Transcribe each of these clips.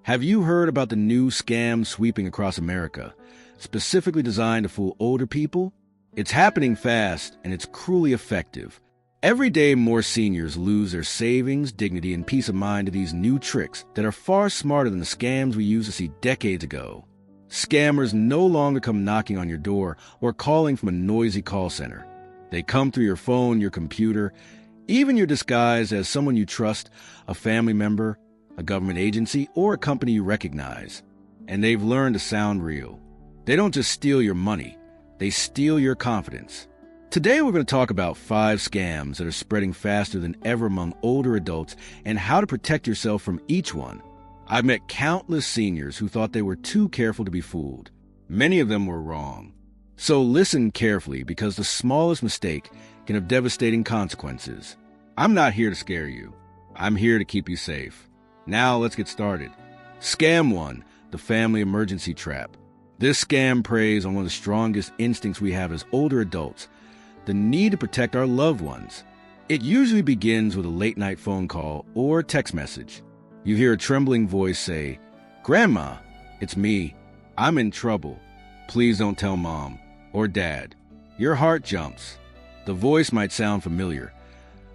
Have you heard about the new scam sweeping across America, specifically designed to fool older people? It's happening fast, and it's cruelly effective. Every day, more seniors lose their savings, dignity, and peace of mind to these new tricks that are far smarter than the scams we used to see decades ago. Scammers no longer come knocking on your door or calling from a noisy call center. They come through your phone, your computer, even your disguise as someone you trust, a family member, a government agency, or a company you recognize. And they've learned to sound real. They don't just steal your money, they steal your confidence. Today we're going to talk about 5 scams that are spreading faster than ever among older adults and how to protect yourself from each one. I've met countless seniors who thought they were too careful to be fooled. Many of them were wrong. So listen carefully, because the smallest mistake can have devastating consequences. I'm not here to scare you. I'm here to keep you safe. Now let's get started. Scam 1, the family emergency trap. This scam preys on one of the strongest instincts we have as older adults, the need to protect our loved ones. It usually begins with a late-night phone call or text message. You hear a trembling voice say, "Grandma, it's me. I'm in trouble. Please don't tell Mom or Dad." Your heart jumps. The voice might sound familiar,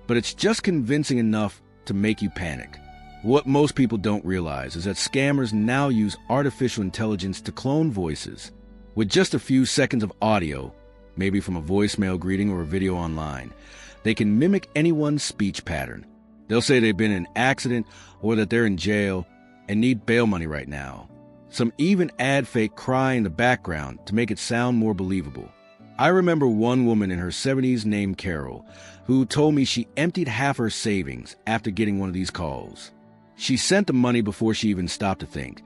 but it's just convincing enough to make you panic. What most people don't realize is that scammers now use artificial intelligence to clone voices. With just a few seconds of audio, maybe from a voicemail greeting or a video online, they can mimic anyone's speech pattern. They'll say they've been in an accident or that they're in jail and need bail money right now. Some even add fake cry in the background to make it sound more believable. I remember one woman in her 70s named Carol who told me she emptied half her savings after getting one of these calls. She sent the money before she even stopped to think,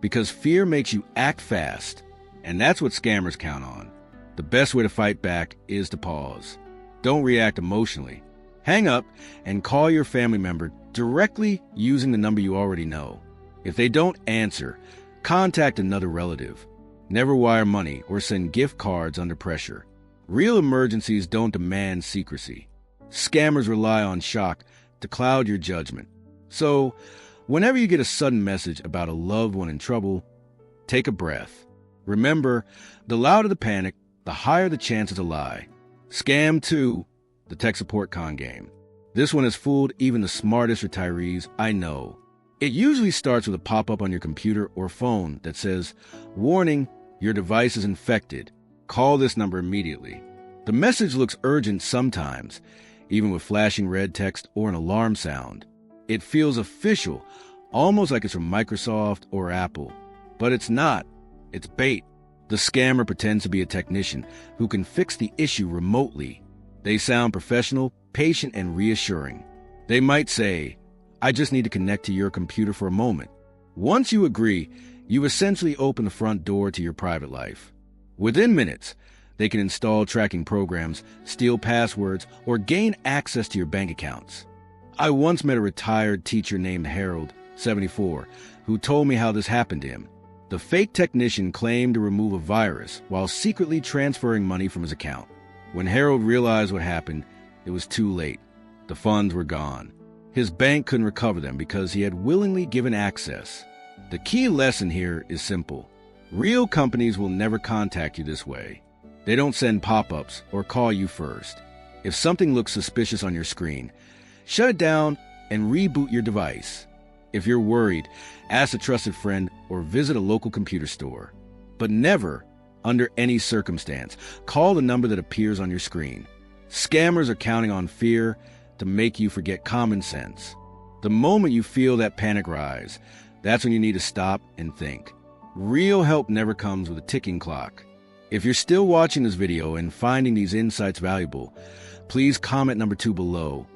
because fear makes you act fast, and that's what scammers count on. The best way to fight back is to pause. Don't react emotionally. Hang up and call your family member directly using the number you already know. If they don't answer, contact another relative. Never wire money or send gift cards under pressure. Real emergencies don't demand secrecy. Scammers rely on shock to cloud your judgment. So, whenever you get a sudden message about a loved one in trouble, take a breath. Remember, the louder the panic, the higher the chance it's a lie. Scam 2, the tech support con game. This one has fooled even the smartest retirees I know. It usually starts with a pop-up on your computer or phone that says, "Warning, your device is infected. Call this number immediately." The message looks urgent sometimes, even with flashing red text or an alarm sound. It feels official, almost like it's from Microsoft or Apple. But it's not. It's bait. The scammer pretends to be a technician who can fix the issue remotely. They sound professional, patient, and reassuring. They might say, "I just need to connect to your computer for a moment." Once you agree, you essentially open the front door to your private life. Within minutes, they can install tracking programs, steal passwords, or gain access to your bank accounts. I once met a retired teacher named Harold, 74, who told me how this happened to him. The fake technician claimed to remove a virus while secretly transferring money from his account. When Harold realized what happened, it was too late. The funds were gone. His bank couldn't recover them because he had willingly given access. The key lesson here is simple. Real companies will never contact you this way. They don't send pop-ups or call you first. If something looks suspicious on your screen, shut it down and reboot your device. If you're worried, ask a trusted friend or visit a local computer store. But never, under any circumstance, call the number that appears on your screen. Scammers are counting on fear to make you forget common sense. The moment you feel that panic rise, that's when you need to stop and think. Real help never comes with a ticking clock. If you're still watching this video and finding these insights valuable, please comment number 2 below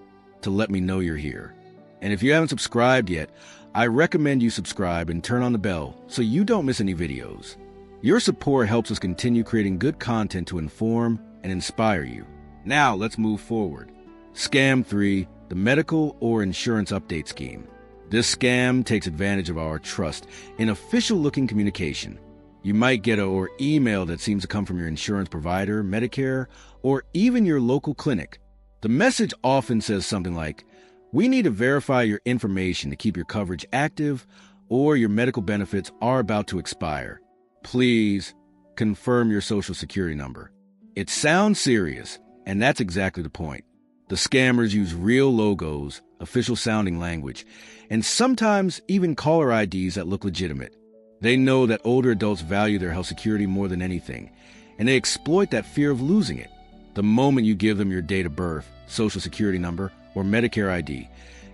to let me know you're here. And if you haven't subscribed yet, I recommend you subscribe and turn on the bell so you don't miss any videos. Your support helps us continue creating good content to inform and inspire you. Now let's move forward. Scam 3, the medical or insurance update scheme. This scam takes advantage of our trust in official-looking communication. You might get an email that seems to come from your insurance provider, Medicare, or even your local clinic. The message often says something like, "We need to verify your information to keep your coverage active," or your medical benefits are about to expire. Please confirm your social security number. It sounds serious, and that's exactly the point. The scammers use real logos, official-sounding language, and sometimes even caller IDs that look legitimate. They know that older adults value their health security more than anything, and they exploit that fear of losing it. The moment you give them your date of birth, social security number, or Medicare ID,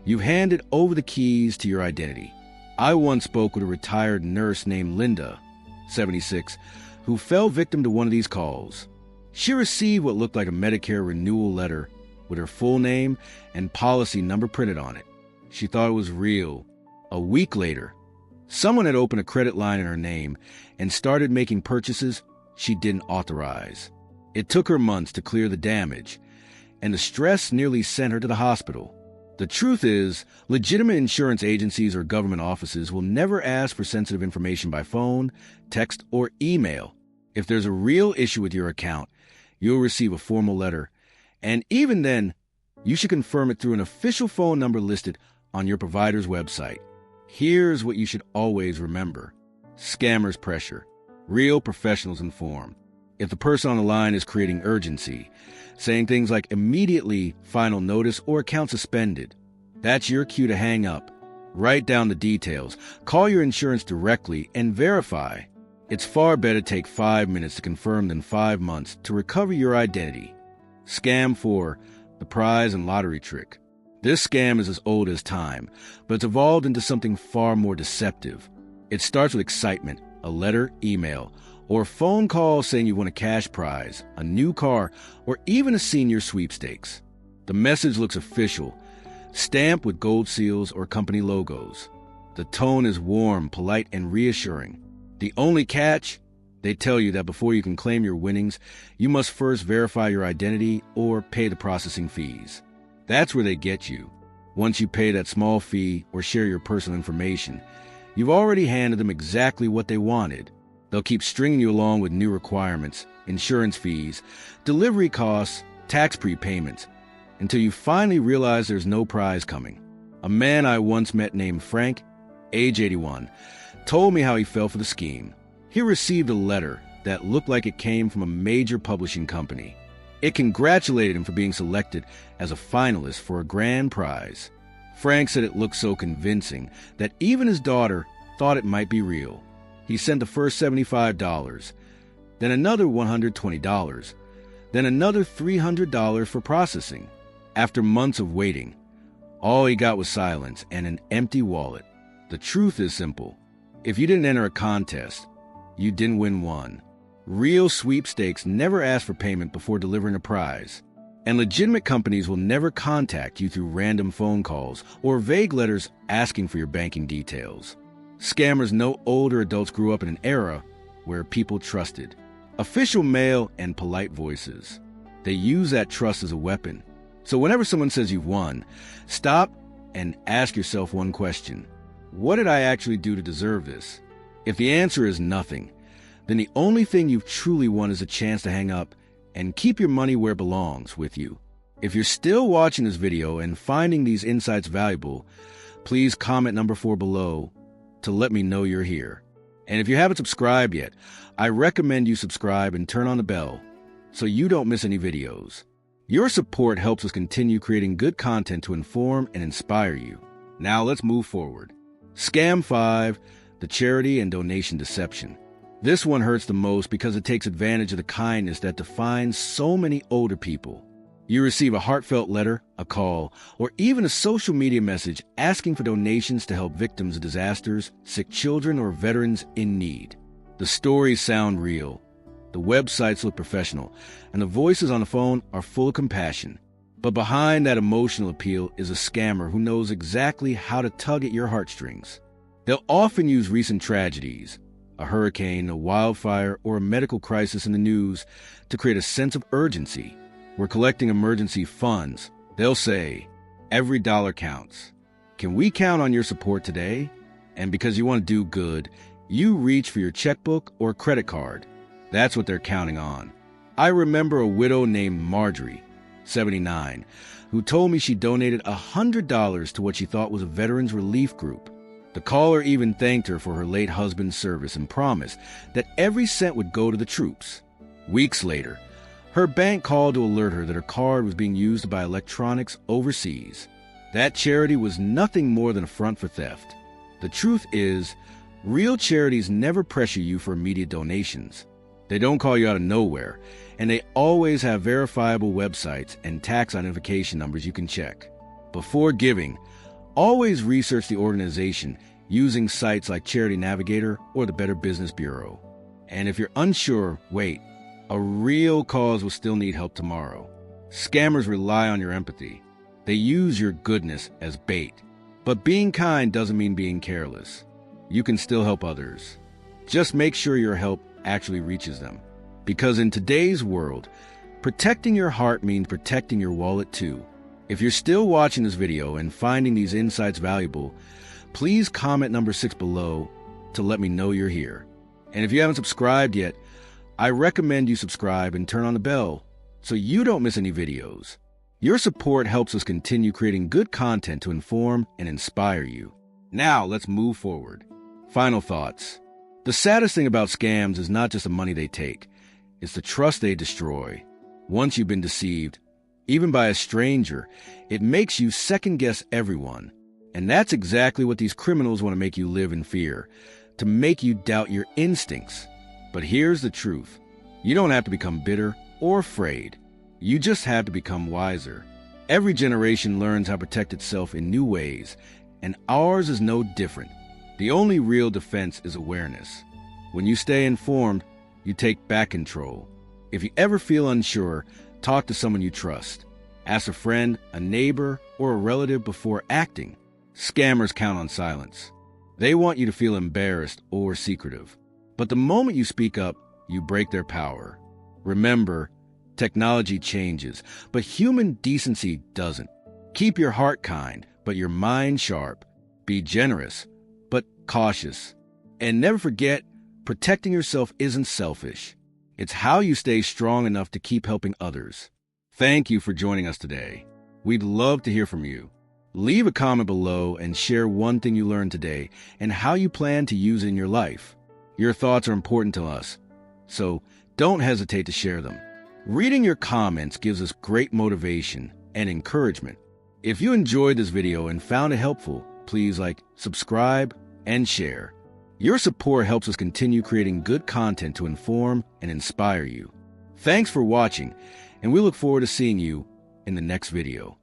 you've handed over the keys to your identity. I once spoke with a retired nurse named Linda, 76, who fell victim to one of these calls. She received what looked like a Medicare renewal letter with her full name and policy number printed on it. She thought it was real. A week later, someone had opened a credit line in her name and started making purchases she didn't authorize. It took her months to clear the damage, and the stress nearly sent her to the hospital. The truth is, legitimate insurance agencies or government offices will never ask for sensitive information by phone, text, or email. If there's a real issue with your account, you'll receive a formal letter, and even then, you should confirm it through an official phone number listed on your provider's website. Here's what you should always remember. Scammers pressure. Real professionals inform. If the person on the line is creating urgency, saying things like immediately, final notice, or account suspended, that's your cue to hang up. Write down the details, call your insurance directly, and verify. It's far better to take 5 minutes to confirm than 5 months to recover your identity. Scam 4, the prize and lottery trick. This scam is as old as time, but it's evolved into something far more deceptive. It starts with excitement, a letter, email, or a phone call saying you won a cash prize, a new car, or even a senior sweepstakes. The message looks official, stamped with gold seals or company logos. The tone is warm, polite, and reassuring. The only catch? They tell you that before you can claim your winnings, you must first verify your identity or pay the processing fees. That's where they get you. Once you pay that small fee or share your personal information, you've already handed them exactly what they wanted. They'll keep stringing you along with new requirements, insurance fees, delivery costs, tax prepayments, until you finally realize there's no prize coming. A man I once met named Frank, age 81, told me how he fell for the scheme. He received a letter that looked like it came from a major publishing company. It congratulated him for being selected as a finalist for a grand prize. Frank said it looked so convincing that even his daughter thought it might be real. He sent the first $75, then another $120, then another $300 for processing. After months of waiting, all he got was silence and an empty wallet. The truth is simple. If you didn't enter a contest, you didn't win one. Real sweepstakes never ask for payment before delivering a prize. And legitimate companies will never contact you through random phone calls or vague letters asking for your banking details. Scammers know older adults grew up in an era where people trusted official mail and polite voices. They use that trust as a weapon. So whenever someone says you've won, stop and ask yourself one question. What did I actually do to deserve this? If the answer is nothing, then the only thing you've truly won is a chance to hang up and keep your money where it belongs, with you. If you're still watching this video and finding these insights valuable, please comment number 4 below to let me know you're here. And if you haven't subscribed yet, I recommend you subscribe and turn on the bell so you don't miss any videos. Your support helps us continue creating good content to inform and inspire you. Now let's move forward. Scam 5, the charity and donation deception. This one hurts the most because it takes advantage of the kindness that defines so many older people. You receive a heartfelt letter, a call, or even a social media message asking for donations to help victims of disasters, sick children, or veterans in need. The stories sound real, the websites look professional, and the voices on the phone are full of compassion. But behind that emotional appeal is a scammer who knows exactly how to tug at your heartstrings. They'll often use recent tragedies, a hurricane, a wildfire, or a medical crisis in the news to create a sense of urgency. We're collecting emergency funds. They'll say, every dollar counts. Can we count on your support today? And because you want to do good, you reach for your checkbook or credit card. That's what they're counting on. I remember a widow named Marjorie, 79, who told me she donated $100 to what she thought was a veterans relief group. The The caller even thanked her for her late husband's service and promised that every cent would go to the troops. Weeks later, her bank called to alert her that her card was being used to buy electronics overseas. That charity was nothing more than a front for theft. The truth is, real charities never pressure you for immediate donations. They don't call you out of nowhere, and they always have verifiable websites and tax identification numbers you can check. Before giving, always research the organization using sites like Charity Navigator or the Better Business Bureau. And if you're unsure, wait. A real cause will still need help tomorrow. Scammers rely on your empathy. They use your goodness as bait. But being kind doesn't mean being careless. You can still help others. Just make sure your help actually reaches them. Because in today's world, protecting your heart means protecting your wallet too. If you're still watching this video and finding these insights valuable, please comment number 6 below to let me know you're here. And if you haven't subscribed yet, I recommend you subscribe and turn on the bell so you don't miss any videos. Your support helps us continue creating good content to inform and inspire you. Now, let's move forward. Final thoughts. The saddest thing about scams is not just the money they take, it's the trust they destroy. Once you've been deceived, even by a stranger, it makes you second-guess everyone. And that's exactly what these criminals want to make you live in fear, to make you doubt your instincts. But here's the truth. You don't have to become bitter or afraid. You just have to become wiser. Every generation learns how to protect itself in new ways, and ours is no different. The only real defense is awareness. When you stay informed, you take back control. If you ever feel unsure, talk to someone you trust. Ask a friend, a neighbor, or a relative before acting. Scammers count on silence. They want you to feel embarrassed or secretive. But the moment you speak up, you break their power. Remember, technology changes, but human decency doesn't. Keep your heart kind, but your mind sharp. Be generous, but cautious. And never forget, protecting yourself isn't selfish. It's how you stay strong enough to keep helping others. Thank you for joining us today. We'd love to hear from you. Leave a comment below and share one thing you learned today and how you plan to use it in your life. Your thoughts are important to us, so don't hesitate to share them. Reading your comments gives us great motivation and encouragement. If you enjoyed this video and found it helpful, please like, subscribe, and share. Your support helps us continue creating good content to inform and inspire you. Thanks for watching, and we look forward to seeing you in the next video.